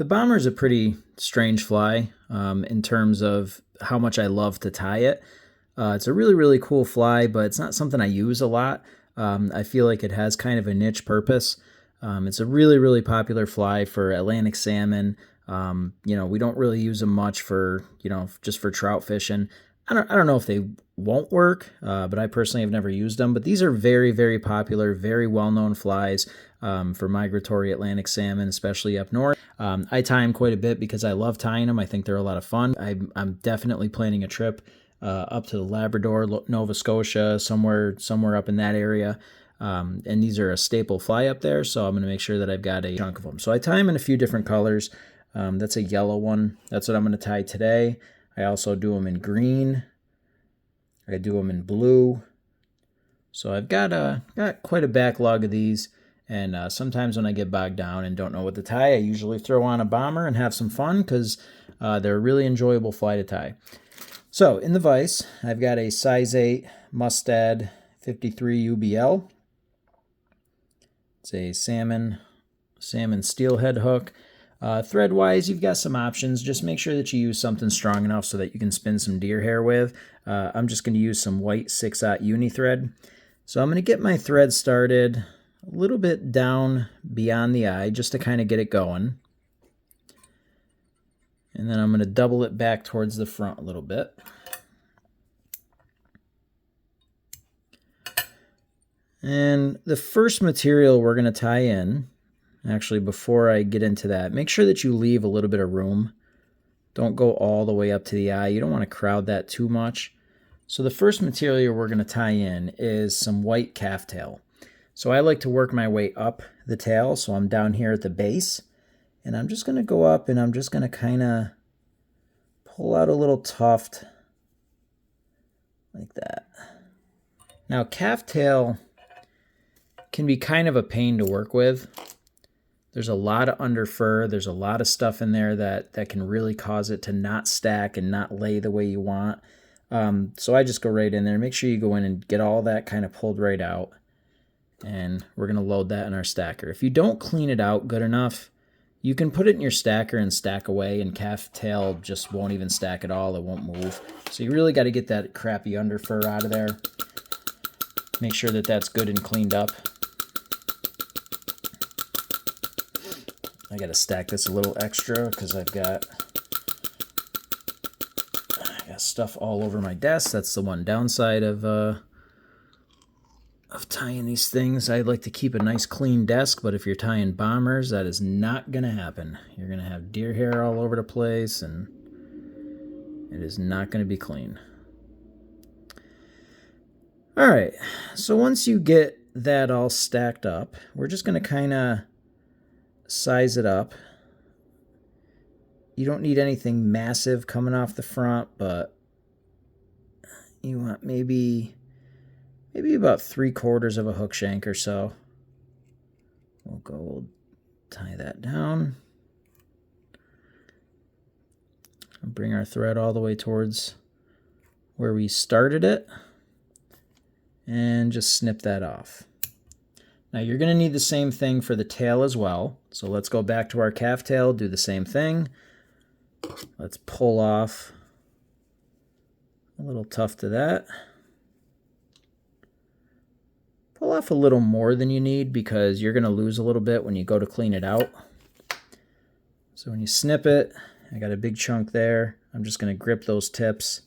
The bomber is a pretty strange fly in terms of how much I love to tie it. It's a really, really cool fly, but it's not something I use a lot. I feel like it has kind of a niche purpose. It's a really, really popular fly for Atlantic salmon. We don't really use them much for, just for trout fishing. I don't know if they won't work, but I personally have never used them. But these are very, very popular, very well-known flies for migratory Atlantic salmon, especially up north. I tie them quite a bit because I love tying them. I think they're a lot of fun. I'm definitely planning a trip up to the Labrador, Nova Scotia, somewhere up in that area. And these are a staple fly up there, so I'm going to make sure that I've got a chunk of them. So I tie them in a few different colors. That's a yellow one. That's what I'm going to tie today. I also do them in green. I do them in blue. So I've got quite a backlog of these. And sometimes when I get bogged down and don't know what to tie, I usually throw on a bomber and have some fun because they're a really enjoyable fly to tie. So in the vise, I've got a size 8 Mustad 53 UBL. It's a salmon steelhead hook. Thread-wise, you've got some options. Just make sure that you use something strong enough so that you can spin some deer hair with. I'm just going to use some white 6/0 uni thread. So I'm going to get my thread started a little bit down beyond the eye just to kind of get it going. And then I'm going to double it back towards the front a little bit. And the first material we're going to tie in, actually before I get into that, make sure that you leave a little bit of room. Don't go all the way up to the eye. You don't want to crowd that too much. So the first material we're going to tie in is some white calf tail. So I like to work my way up the tail, so I'm down here at the base. And I'm just going to go up and I'm just going to kind of pull out a little tuft like that. Now calf tail can be kind of a pain to work with. There's a lot of under fur. There's a lot of stuff in there that can really cause it to not stack and not lay the way you want. So I just go right in there. Make sure you go in and get all that kind of pulled right out. And we're going to load that in our stacker. If you don't clean it out good enough, you can put it in your stacker and stack away, and calf tail just won't even stack at all. It won't move. So you really got to get that crappy under fur out of there. Make sure that that's good and cleaned up. I got to stack this a little extra because I got stuff all over my desk. That's the one downside of tying these things. I'd like to keep a nice clean desk, but if you're tying bombers, that is not going to happen. You're going to have deer hair all over the place, and it is not going to be clean. All right, so once you get that all stacked up, we're just going to kind of size it up. You don't need anything massive coming off the front, but you want maybe about 3/4 of a hook shank or so. We'll tie that down. Bring our thread all the way towards where we started it, and just snip that off. Now you're going to need the same thing for the tail as well. So let's go back to our calf tail, do the same thing. Let's pull off a little tuft of that. Pull off a little more than you need because you're going to lose a little bit when you go to clean it out. So when you snip it, I got a big chunk there. I'm just going to grip those tips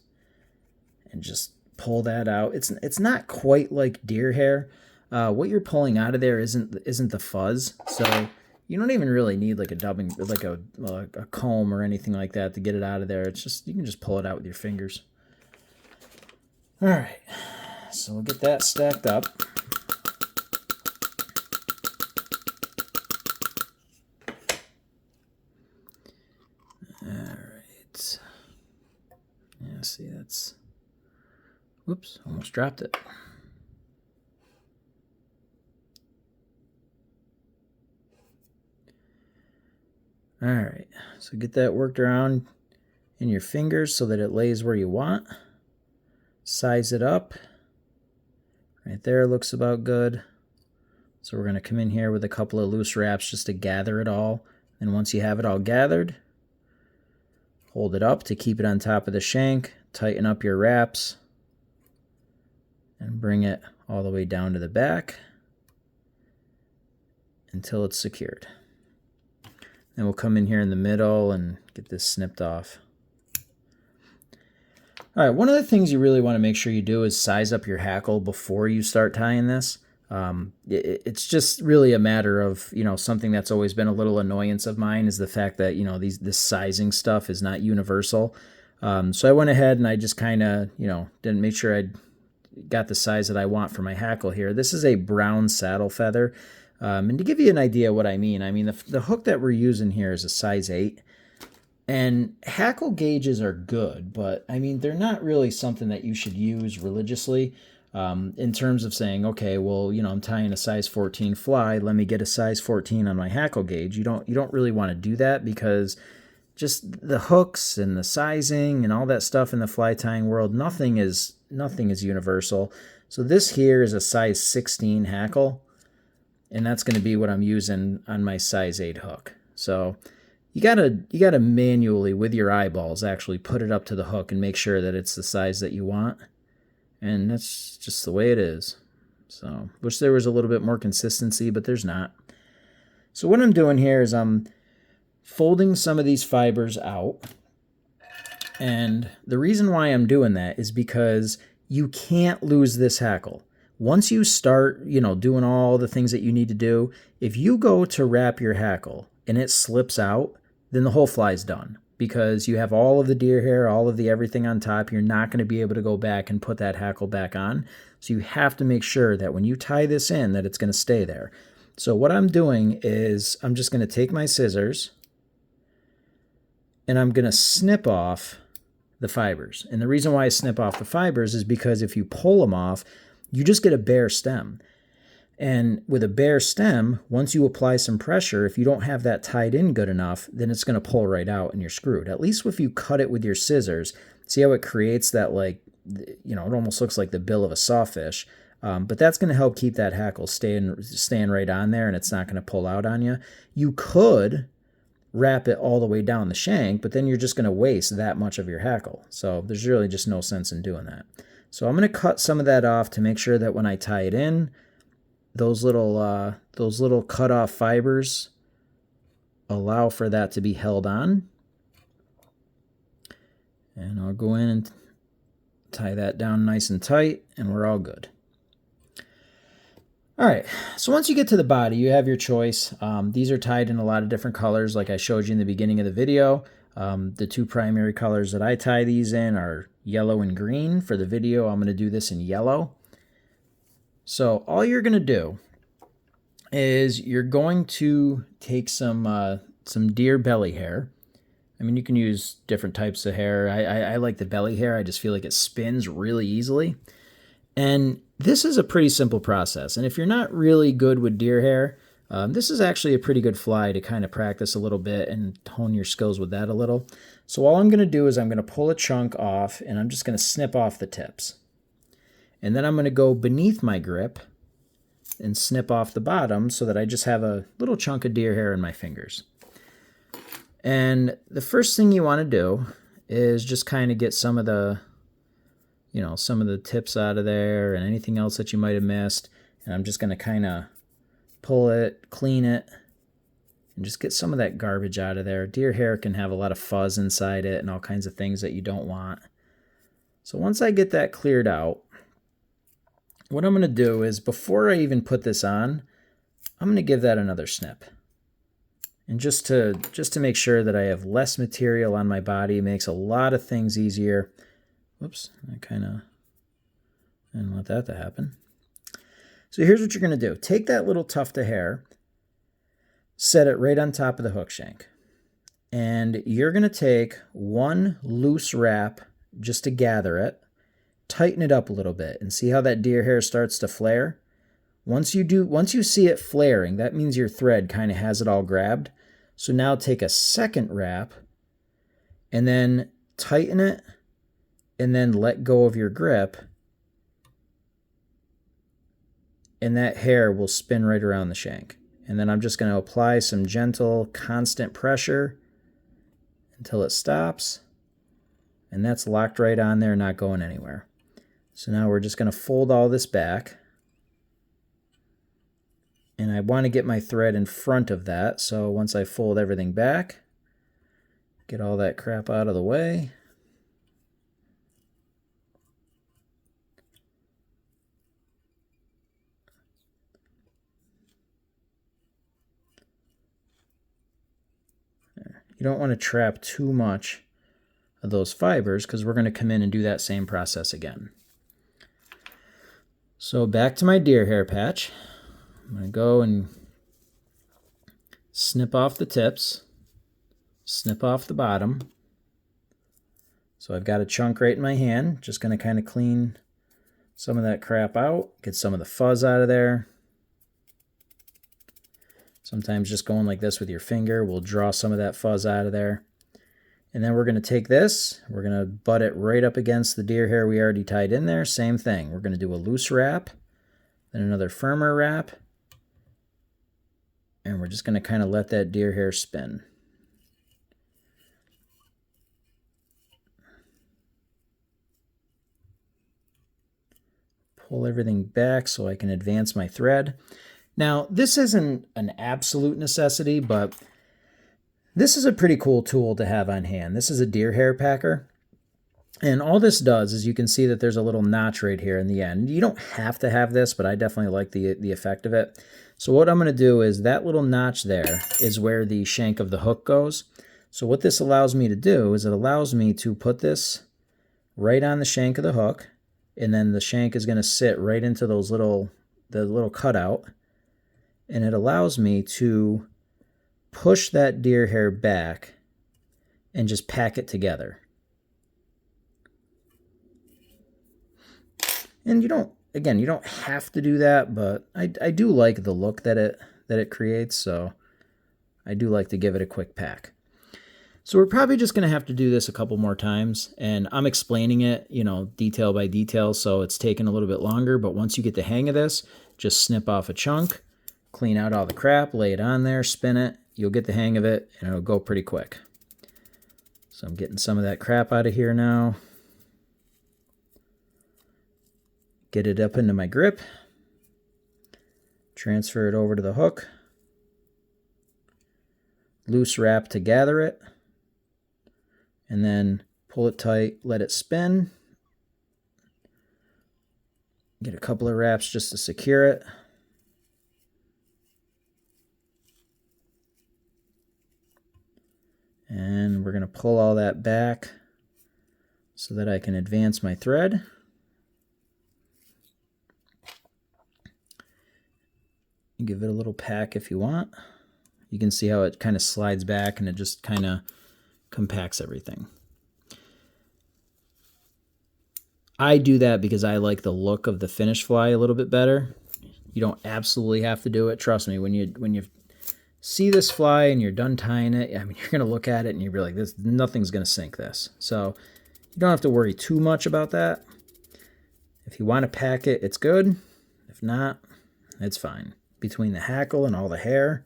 and just pull that out. It's not quite like deer hair. What you're pulling out of there isn't the fuzz, so you don't even really need like a dubbing, like a comb or anything like that to get it out of there. It's just, you can just pull it out with your fingers. All right, so we'll get that stacked up. All right. Yeah, see, that's, whoops, almost dropped it. All right, so get that worked around in your fingers so that it lays where you want. Size it up. Right there looks about good. So we're going to come in here with a couple of loose wraps just to gather it all. And once you have it all gathered, hold it up to keep it on top of the shank, tighten up your wraps, and bring it all the way down to the back until it's secured. Then we'll come in here in the middle and get this snipped off. All right, one of the things you really want to make sure you do is size up your hackle before you start tying this. It's just really a matter of, something that's always been a little annoyance of mine is the fact that, this sizing stuff is not universal. So I went ahead and I just kind of, didn't make sure I got the size that I want for my hackle here. This is a brown saddle feather. And to give you an idea what I mean, the hook that we're using here is a size 8. And hackle gauges are good, but they're not really something that you should use religiously in terms of saying, okay, well, I'm tying a size 14 fly. Let me get a size 14 on my hackle gauge. You don't really want to do that because just the hooks and the sizing and all that stuff in the fly tying world, nothing is universal. So this here is a size 16 hackle, and that's going to be what I'm using on my size 8 hook. So you gotta manually, with your eyeballs, actually put it up to the hook and make sure that it's the size that you want. And that's just the way it is. So, wish there was a little bit more consistency, but there's not. So what I'm doing here is I'm folding some of these fibers out. And the reason why I'm doing that is because you can't lose this hackle. Once you start, doing all the things that you need to do, if you go to wrap your hackle and it slips out, then the whole fly's done because you have all of the deer hair, all of the everything on top. You're not going to be able to go back and put that hackle back on. So you have to make sure that when you tie this in, that it's going to stay there. So what I'm doing is I'm just going to take my scissors and I'm going to snip off the fibers. And the reason why I snip off the fibers is because if you pull them off, you just get a bare stem. And with a bare stem, once you apply some pressure, if you don't have that tied in good enough, then it's going to pull right out and you're screwed. At least if you cut it with your scissors, see how it creates that it almost looks like the bill of a sawfish. But that's going to help keep that hackle staying right on there and it's not going to pull out on you. You could wrap it all the way down the shank, but then you're just going to waste that much of your hackle. So there's really just no sense in doing that. So I'm going to cut some of that off to make sure that when I tie it in, those little cut off fibers allow for that to be held on. And I'll go in and tie that down nice and tight, and we're all good. All right, so once you get to the body, you have your choice. These are tied in a lot of different colors like I showed you in the beginning of the video. The two primary colors that I tie these in are yellow and green. For the video, I'm going to do this in yellow. So all you're going to do is you're going to take some deer belly hair. You can use different types of hair. I like the belly hair. I just feel like it spins really easily. And this is a pretty simple process. And if you're not really good with deer hair, this is actually a pretty good fly to kind of practice a little bit and hone your skills with that a little. So all I'm going to do is I'm going to pull a chunk off and I'm just going to snip off the tips. And then I'm going to go beneath my grip and snip off the bottom so that I just have a little chunk of deer hair in my fingers. And the first thing you want to do is just kind of get some of the tips out of there and anything else that you might have missed. And I'm just going to kind of pull it, clean it, and just get some of that garbage out of there. Deer hair can have a lot of fuzz inside it and all kinds of things that you don't want. So once I get that cleared out, what I'm going to do is before I even put this on, I'm going to give that another snip. And just to make sure that I have less material on my body, makes a lot of things easier. Whoops, I didn't want that to happen. So here's what you're going to do. Take that little tuft of hair, set it right on top of the hook shank. And you're going to take one loose wrap just to gather it, tighten it up a little bit, and see how that deer hair starts to flare? Once you see it flaring, that means your thread kind of has it all grabbed. So now take a second wrap and then tighten it and then let go of your grip. And that hair will spin right around the shank. And then I'm just going to apply some gentle, constant pressure until it stops. And that's locked right on there, not going anywhere. So now we're just going to fold all this back. And I want to get my thread in front of that. So once I fold everything back, get all that crap out of the way. You don't want to trap too much of those fibers because we're going to come in and do that same process again. So back to my deer hair patch. I'm going to go and snip off the tips, snip off the bottom. So I've got a chunk right in my hand. Just going to kind of clean some of that crap out, get some of the fuzz out of there. Sometimes just going like this with your finger will draw some of that fuzz out of there. And then we're going to take this, we're going to butt it right up against the deer hair we already tied in there. Same thing. We're going to do a loose wrap, then another firmer wrap. And we're just going to kind of let that deer hair spin. Pull everything back so I can advance my thread. Now, this isn't an absolute necessity, but this is a pretty cool tool to have on hand. This is a deer hair packer. And all this does is you can see that there's a little notch right here in the end. You don't have to have this, but I definitely like the effect of it. So what I'm going to do is that little notch there is where the shank of the hook goes. So what this allows me to do is it allows me to put this right on the shank of the hook, and then the shank is going to sit right into the little cutout. And it allows me to push that deer hair back and just pack it together. And you don't have to do that, but I do like the look that it creates, so I do like to give it a quick pack. So we're probably just going to have to do this a couple more times, and I'm explaining it, detail by detail, so it's taking a little bit longer, but once you get the hang of this, just snip off a chunk, clean out all the crap, lay it on there, spin it, you'll get the hang of it, and it'll go pretty quick. So I'm getting some of that crap out of here now. Get it up into my grip. Transfer it over to the hook. Loose wrap to gather it. And then pull it tight, let it spin. Get a couple of wraps just to secure it. And we're going to pull all that back so that I can advance my thread. Give it a little pack if you want. You can see how it kind of slides back and it just kind of compacts everything. I do that because I like the look of the finished fly a little bit better. You don't absolutely have to do it. Trust me, when you see this fly and you're done tying it, I mean, you're going to look at it and you'll be like, nothing's going to sink this. So you don't have to worry too much about that. If you want to pack it, it's good. If not, it's fine. Between the hackle and all the hair,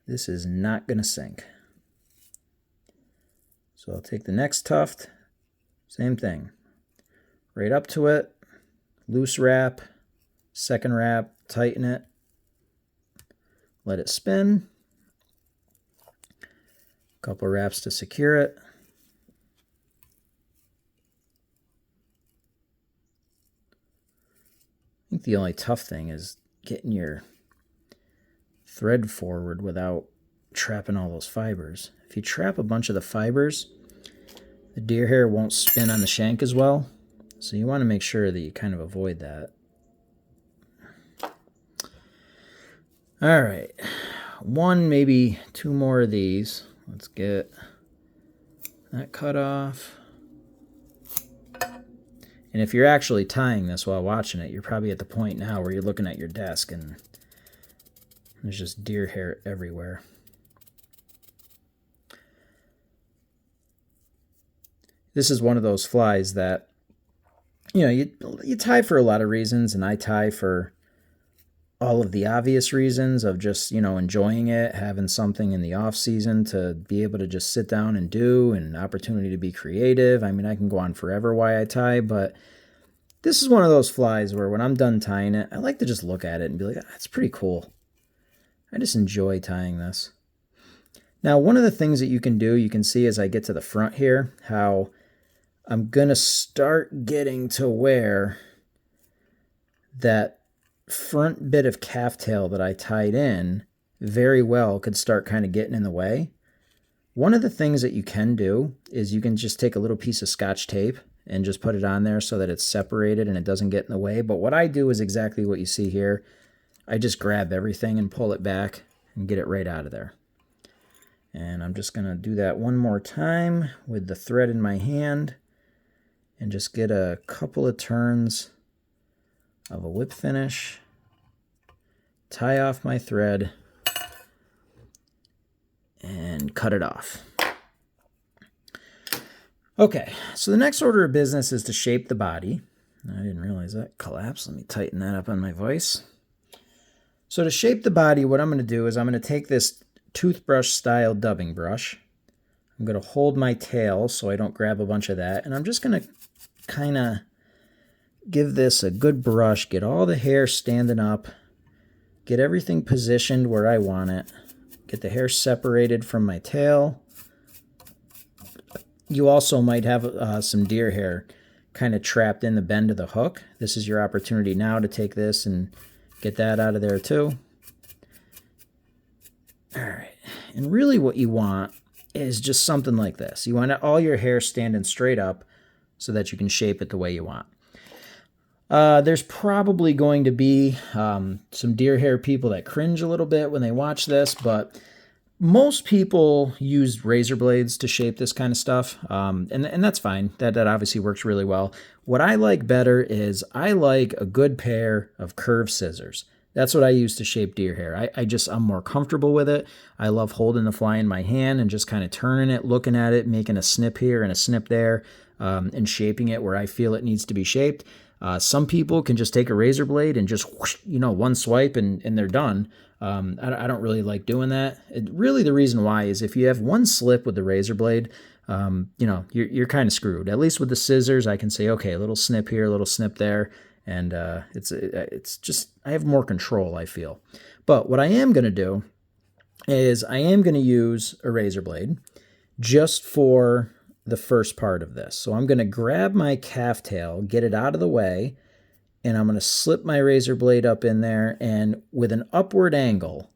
this is not going to sink. So I'll take the next tuft, same thing. Right up to it, loose wrap, second wrap, tighten it, let it spin. A couple wraps to secure it. I think the only tough thing is getting your thread forward without trapping all those fibers. If you trap a bunch of the fibers, the deer hair won't spin on the shank as well. So you want to make sure that you kind of avoid that. All right, one, maybe two more of these. Let's get that cut off. And if you're actually tying this while watching it, you're probably at the point now where you're looking at your desk and there's just deer hair everywhere. This is one of those flies that, you tie for a lot of reasons, and I tie for all of the obvious reasons of just, enjoying it, having something in the off season to be able to just sit down and do, and opportunity to be creative. I mean, I can go on forever why I tie, but this is one of those flies where when I'm done tying it, I like to just look at it and be like, that's pretty cool. I just enjoy tying this. Now, one of the things that you can do, you can see as I get to the front here, how I'm going to start getting to where that front bit of calf tail that I tied in very well could start kind of getting in the way. One of the things that you can do is you can just take a little piece of Scotch tape and just put it on there so that it's separated and it doesn't get in the way. But what I do is exactly what you see here. I just grab everything and pull it back and get it right out of there. And I'm just going to do that one more time with the thread in my hand and just get a couple of turns of a whip finish, tie off my thread, and cut it off. Okay, so the next order of business is to shape the body. I didn't realize that collapsed. Let me tighten that up on my vise. So to shape the body, what I'm going to do is I'm going to take this toothbrush style dubbing brush. I'm going to hold my tail so I don't grab a bunch of that, and I'm just going to kind of give this a good brush, get all the hair standing up, get everything positioned where I want it, get the hair separated from my tail. You also might have some deer hair kind of trapped in the bend of the hook. This is your opportunity now to take this and get that out of there too. All right, and really what you want is just something like this. You want all your hair standing straight up so that you can shape it the way you want. There's probably going to be some deer hair people that cringe a little bit when they watch this, but most people use razor blades to shape this kind of stuff, and that's fine. That obviously works really well. What I like better is I like a good pair of curved scissors. That's what I use to shape deer hair. I'm more comfortable with it. I love holding the fly in my hand and just kind of turning it, looking at it, making a snip here and a snip there, and shaping it where I feel it needs to be shaped. Some people can just take a razor blade and just, whoosh, one swipe and they're done. I don't really like doing that. Really, the reason why is if you have one slip with the razor blade, you're kind of screwed. At least with the scissors, I can say, okay, a little snip here, a little snip there, and it's just I have more control, I feel. But what I am going to do is I am going to use a razor blade just for the first part of this. So I'm going to grab my calf tail, get it out of the way, and I'm going to slip my razor blade up in there, and with an upward angle,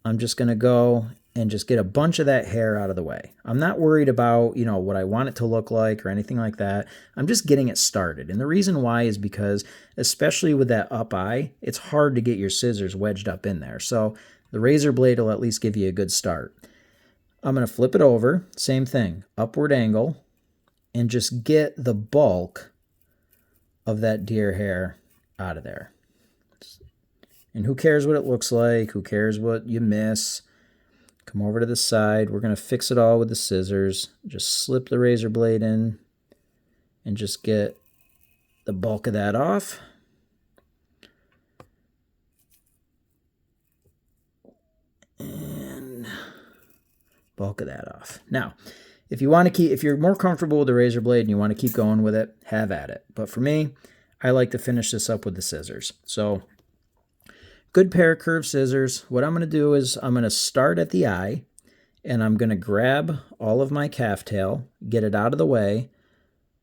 I'm just going to go and just get a bunch of that hair out of the way. I'm not worried about, what I want it to look like or anything like that. I'm just getting it started. And the reason why is because, especially with that up eye, it's hard to get your scissors wedged up in there. So the razor blade will at least give you a good start. I'm going to flip it over, same thing, upward angle, and just get the bulk of that deer hair out of there. And who cares what it looks like? Who cares what you miss? Come over to the side. We're going to fix it all with the scissors. Just slip the razor blade in and just get the bulk of that off. And bulk of that off. Now, if you're more comfortable with the razor blade and you want to keep going with it, have at it. But for me, I like to finish this up with the scissors. So, good pair of curved scissors. What I'm going to do is I'm going to start at the eye, and I'm going to grab all of my calf tail, get it out of the way,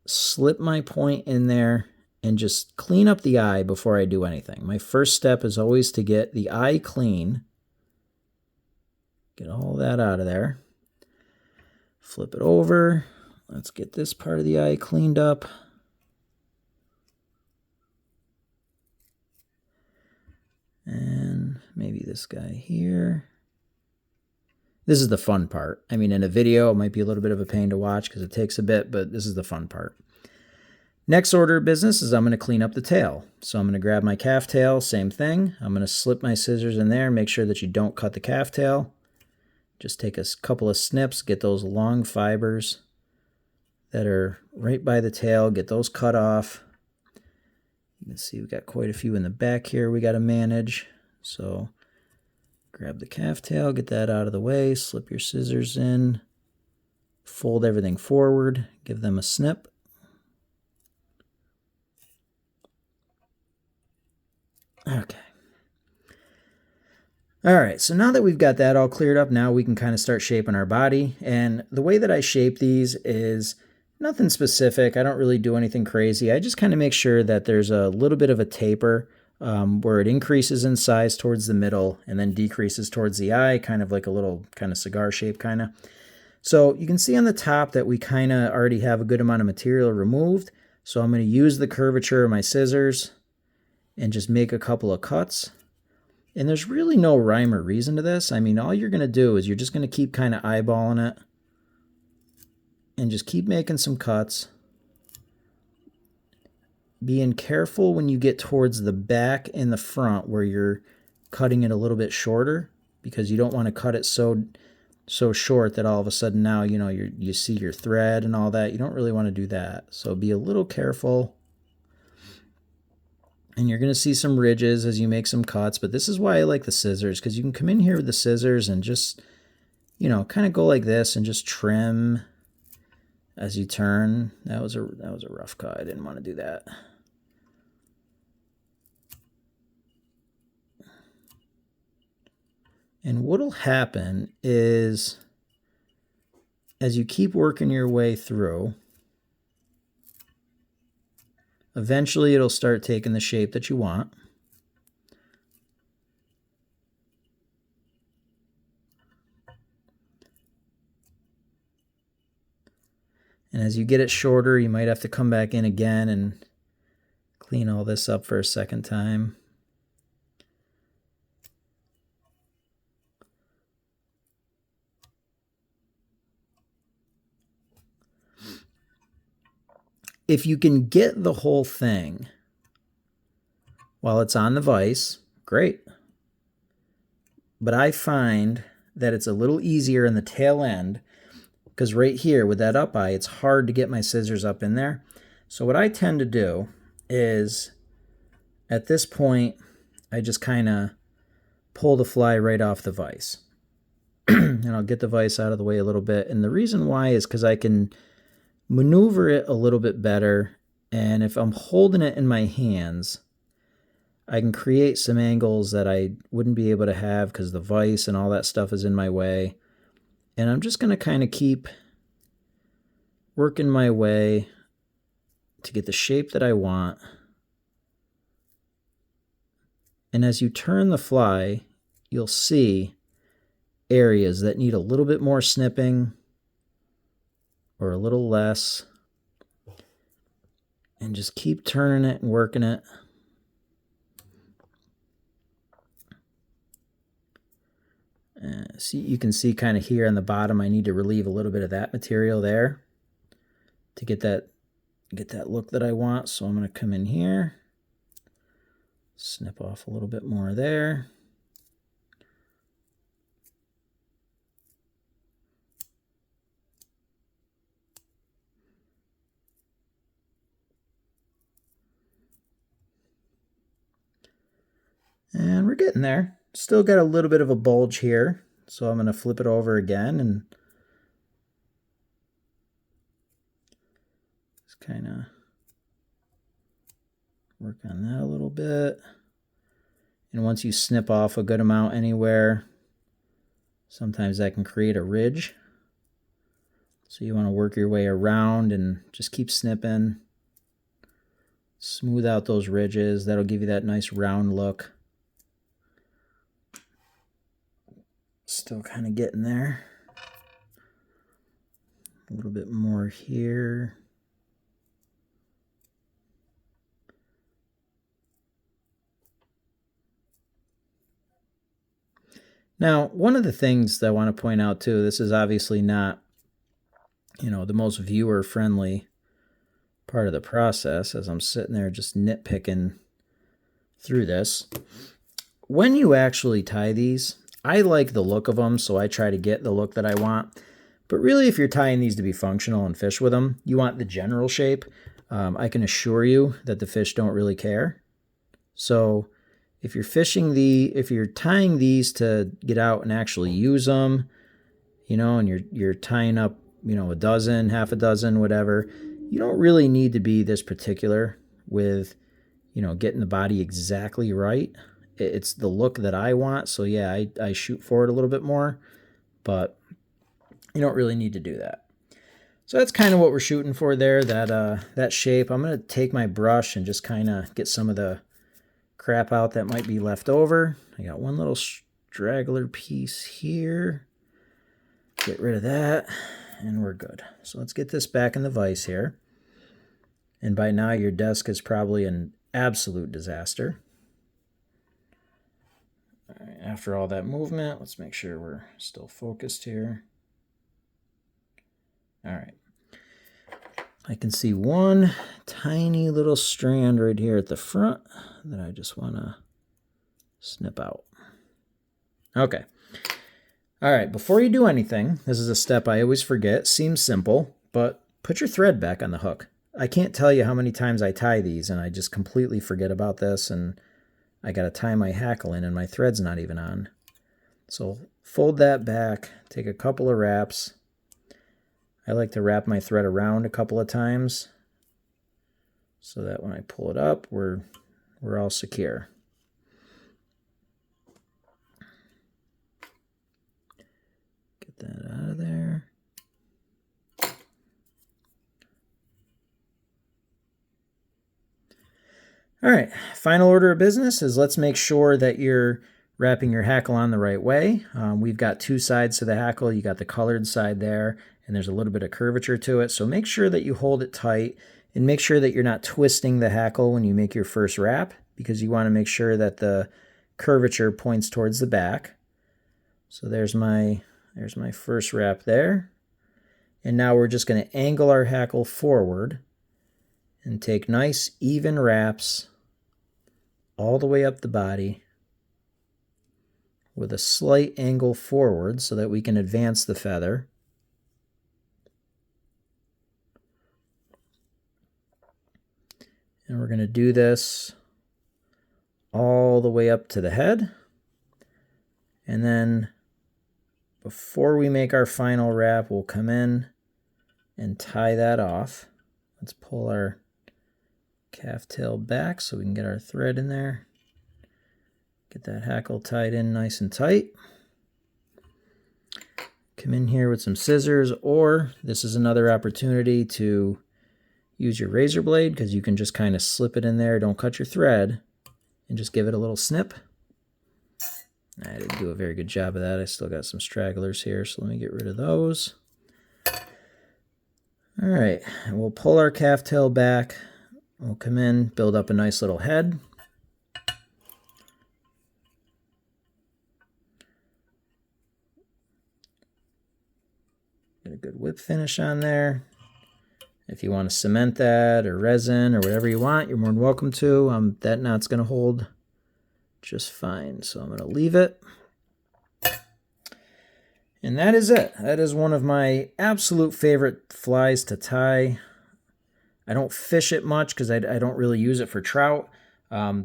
slip my point in there, and just clean up the eye before I do anything. My first step is always to get the eye clean. Get all that out of there. Flip it over. Let's get this part of the eye cleaned up. And maybe this guy here. This is the fun part. I mean, in a video, it might be a little bit of a pain to watch because it takes a bit, but this is the fun part. Next order of business is I'm going to clean up the tail. So I'm going to grab my calf tail, same thing. I'm going to slip my scissors in there, make sure that you don't cut the calf tail. Just take a couple of snips, get those long fibers that are right by the tail, get those cut off. You can see we got quite a few in the back here we got to manage. So grab the calf tail, get that out of the way, slip your scissors in, fold everything forward, give them a snip. Okay. All right, so now that we've got that all cleared up, now we can kind of start shaping our body. And the way that I shape these is nothing specific. I don't really do anything crazy. I just kind of make sure that there's a little bit of a taper where it increases in size towards the middle and then decreases towards the eye, kind of like a little kind of cigar shape kind of. So you can see on the top that we kind of already have a good amount of material removed. So I'm going to use the curvature of my scissors and just make a couple of cuts. And there's really no rhyme or reason to this. I mean, all you're going to do is you're just going to keep kind of eyeballing it and just keep making some cuts. Being careful when you get towards the back and the front where you're cutting it a little bit shorter, because you don't want to cut it so short that all of a sudden now, you know, you see your thread and all that. You don't really want to do that. So be a little careful. And you're going to see some ridges as you make some cuts, but this is why I like the scissors, because you can come in here with the scissors and just, you know, kind of go like this and just trim as you turn. That was a rough cut. I didn't want to do that. And what'll happen is as you keep working your way through, eventually it'll start taking the shape that you want. And as you get it shorter, you might have to come back in again and clean all this up for a second time. If you can get the whole thing while it's on the vise, great. But I find that it's a little easier in the tail end, because right here with that up eye, it's hard to get my scissors up in there. So what I tend to do is at this point, I just kind of pull the fly right off the vise. And I'll get the vise out of the way a little bit. And the reason why is because I can maneuver it a little bit better, and if I'm holding it in my hands, I can create some angles that I wouldn't be able to have because the vise and all that stuff is in my way. And I'm just going to kind of keep working my way to get the shape that I want. And as you turn the fly, you'll see areas that need a little bit more snipping or a little less, and just keep turning it and working it. See, you can see kind of here on the bottom, I need to relieve a little bit of that material there to get that look that I want. So I'm going to come in here, snip off a little bit more there. And we're getting there. Still got a little bit of a bulge here, so I'm going to flip it over again and just kind of work on that a little bit. And once you snip off a good amount anywhere, sometimes that can create a ridge. So you want to work your way around and just keep snipping. Smooth out those ridges. That'll give you that nice round look. Still kind of getting there. A little bit more here. Now, one of the things that I want to point out too, this is obviously not, you know, the most viewer-friendly part of the process as I'm sitting there just nitpicking through this. When you actually tie these, I like the look of them, so I try to get the look that I want. But really, if you're tying these to be functional and fish with them, you want the general shape. I can assure you that the fish don't really care. So if you're tying these to get out and actually use them, and you're tying up, a dozen, half a dozen, whatever, you don't really need to be this particular with, getting the body exactly right. It's the look that I want. So yeah, I shoot for it a little bit more, but you don't really need to do that. So that's kind of what we're shooting for there, that shape. I'm going to take my brush and just kind of get some of the crap out that might be left over. I got one little straggler piece here. Get rid of that, and we're good. So let's get this back in the vise here. And by now your desk is probably an absolute disaster. All right, after all that movement, let's make sure we're still focused here. All right. I can see one tiny little strand right here at the front that I just want to snip out. Okay. All right, before you do anything, this is a step I always forget. Seems simple, but put your thread back on the hook. I can't tell you how many times I tie these and I just completely forget about this, and I got to tie my hackle in and my thread's not even on. So fold that back, take a couple of wraps. I like to wrap my thread around a couple of times so that when I pull it up, we're all secure. Get that out of there. All right, final order of business is let's make sure that you're wrapping your hackle on the right way. We've got two sides to the hackle. You got the colored side there, and there's a little bit of curvature to it. So make sure that you hold it tight and make sure that you're not twisting the hackle when you make your first wrap, because you want to make sure that the curvature points towards the back. So there's my first wrap there. And now we're just going to angle our hackle forward and take nice even wraps all the way up the body with a slight angle forward so that we can advance the feather. And we're going to do this all the way up to the head. And then before we make our final wrap, we'll come in and tie that off. Let's pull our calf tail back so we can get our thread in there. Get that hackle tied in nice and tight. Come in here with some scissors, or this is another opportunity to use your razor blade, because you can just kind of slip it in there. Don't cut your thread and just give it a little snip. I didn't do a very good job of that. I still got some stragglers here, so let me get rid of those. All right, and we'll pull our calf tail back. We'll come in, build up a nice little head. Get a good whip finish on there. If you want to cement that or resin or whatever you want, you're more than welcome to. That knot's going to hold just fine, so I'm going to leave it. And that is it. That is one of my absolute favorite flies to tie. I don't fish it much because I don't really use it for trout.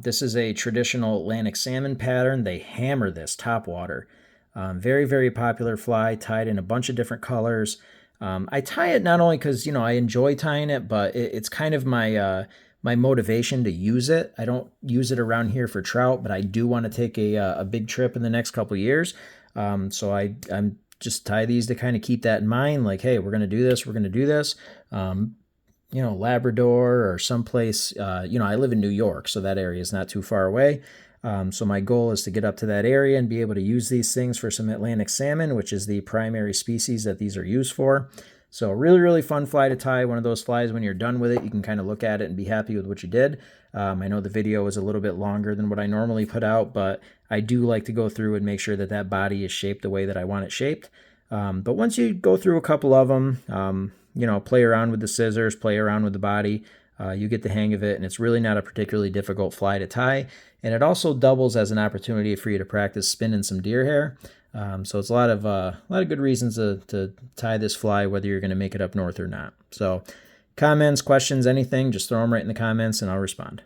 This is a traditional Atlantic salmon pattern. They hammer this topwater. Very, very popular fly, tied in a bunch of different colors. I tie it not only because, I enjoy tying it, but it's kind of my my motivation to use it. I don't use it around here for trout, but I do want to take a big trip in the next couple of years. So I'm just tie these to kind of keep that in mind. Like, hey, we're going to do this. We're going to do this. Labrador or someplace, I live in New York, so that area is not too far away. So my goal is to get up to that area and be able to use these things for some Atlantic salmon, which is the primary species that these are used for. So really, really fun fly to tie. One of those flies, when you're done with it, you can kind of look at it and be happy with what you did. I know the video is a little bit longer than what I normally put out, but I do like to go through and make sure that that body is shaped the way that I want it shaped. But once you go through a couple of them, play around with the scissors, play around with the body, you get the hang of it, and it's really not a particularly difficult fly to tie. And it also doubles as an opportunity for you to practice spinning some deer hair. So it's a lot of good reasons to tie this fly, whether you're going to make it up north or not. So Comments, questions, anything, just throw them right in the comments and I'll respond.